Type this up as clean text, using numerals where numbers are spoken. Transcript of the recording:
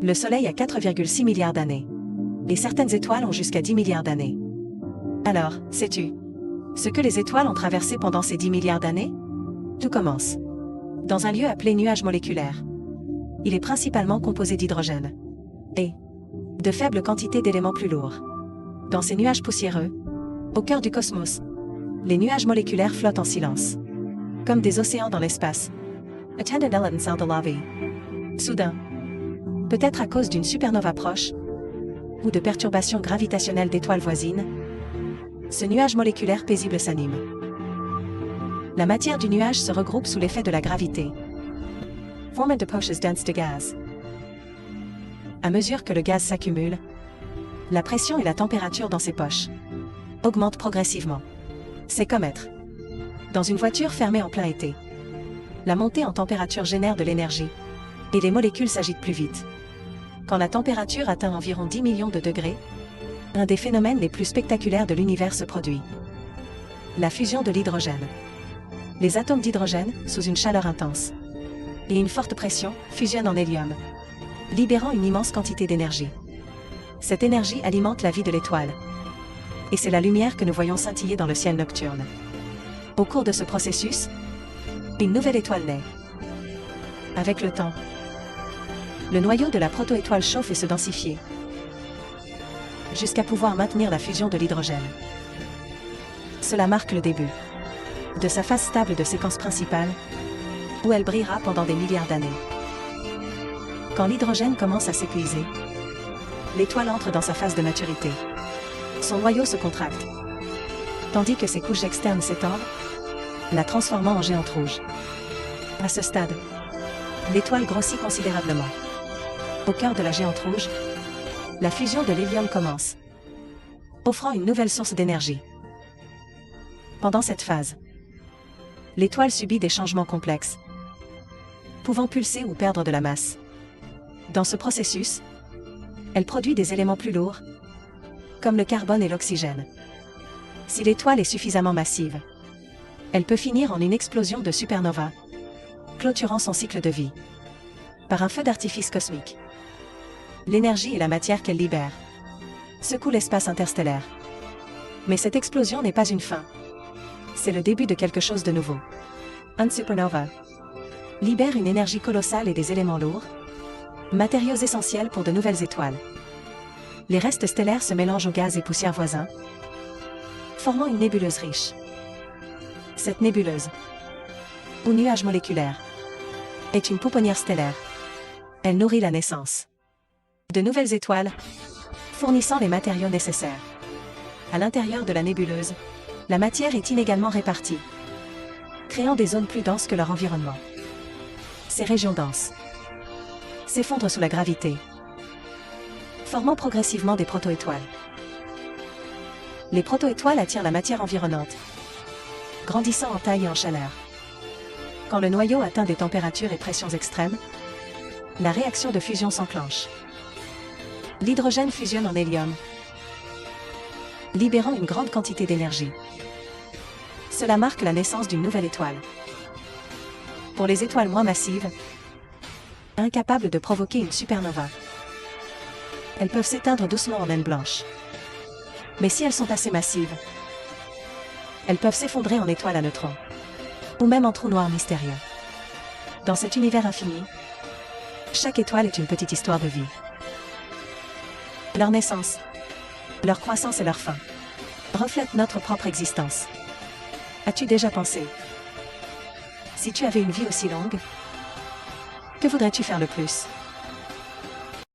Le Soleil a 4,6 milliards d'années. Et certaines étoiles ont jusqu'à 10 milliards d'années. Alors, sais-tu ce que les étoiles ont traversé pendant ces 10 milliards d'années? Tout commence dans un lieu appelé nuage moléculaire. Il est principalement composé d'hydrogène et de faibles quantités d'éléments plus lourds. Dans ces nuages poussiéreux, au cœur du cosmos, les nuages moléculaires flottent en silence, comme des océans dans l'espace. Attended Ellen Saldallavi. Soudain, peut-être à cause d'une supernova proche, ou de perturbations gravitationnelles d'étoiles voisines, ce nuage moléculaire paisible s'anime. La matière du nuage se regroupe sous l'effet de la gravité. Formant de poches denses de gaz. À mesure que le gaz s'accumule, la pression et la température dans ces poches augmentent progressivement. C'est comme être dans une voiture fermée en plein été. La montée en température génère de l'énergie, et les molécules s'agitent plus vite. Quand la température atteint environ 10 millions de degrés, un des phénomènes les plus spectaculaires de l'univers se produit. La fusion de l'hydrogène. Les atomes d'hydrogène, sous une chaleur intense et une forte pression, fusionnent en hélium, libérant une immense quantité d'énergie. Cette énergie alimente la vie de l'étoile. Et c'est la lumière que nous voyons scintiller dans le ciel nocturne. Au cours de ce processus, une nouvelle étoile naît. Avec le temps, le noyau de la proto-étoile chauffe et se densifie, jusqu'à pouvoir maintenir la fusion de l'hydrogène. Cela marque le début de sa phase stable de séquence principale, où elle brillera pendant des milliards d'années. Quand l'hydrogène commence à s'épuiser, l'étoile entre dans sa phase de maturité. Son noyau se contracte, tandis que ses couches externes s'étendent, la transformant en géante rouge. À ce stade, l'étoile grossit considérablement. Au cœur de la géante rouge, la fusion de l'hélium commence, offrant une nouvelle source d'énergie. Pendant cette phase, l'étoile subit des changements complexes, pouvant pulser ou perdre de la masse. Dans ce processus, elle produit des éléments plus lourds, comme le carbone et l'oxygène. Si l'étoile est suffisamment massive, elle peut finir en une explosion de supernova, clôturant son cycle de vie par un feu d'artifice cosmique. L'énergie et la matière qu'elle libère secouent l'espace interstellaire. Mais cette explosion n'est pas une fin. C'est le début de quelque chose de nouveau. Une supernova libère une énergie colossale et des éléments lourds, matériaux essentiels pour de nouvelles étoiles. Les restes stellaires se mélangent aux gaz et poussières voisins, formant une nébuleuse riche. Cette nébuleuse, ou nuage moléculaire, est une pouponnière stellaire. Elle nourrit la naissance de nouvelles étoiles, fournissant les matériaux nécessaires. À l'intérieur de la nébuleuse, la matière est inégalement répartie, créant des zones plus denses que leur environnement. Ces régions denses s'effondrent sous la gravité, formant progressivement des proto-étoiles. Les proto-étoiles attirent la matière environnante, grandissant en taille et en chaleur. Quand le noyau atteint des températures et pressions extrêmes, la réaction de fusion s'enclenche. L'hydrogène fusionne en hélium, libérant une grande quantité d'énergie. Cela marque la naissance d'une nouvelle étoile. Pour les étoiles moins massives, incapables de provoquer une supernova, elles peuvent s'éteindre doucement en naine blanche. Mais si elles sont assez massives, elles peuvent s'effondrer en étoiles à neutrons, ou même en trous noirs mystérieux. Dans cet univers infini, chaque étoile est une petite histoire de vie. Leur naissance, leur croissance et leur fin reflètent notre propre existence. As-tu déjà pensé? Si tu avais une vie aussi longue, que voudrais-tu faire le plus?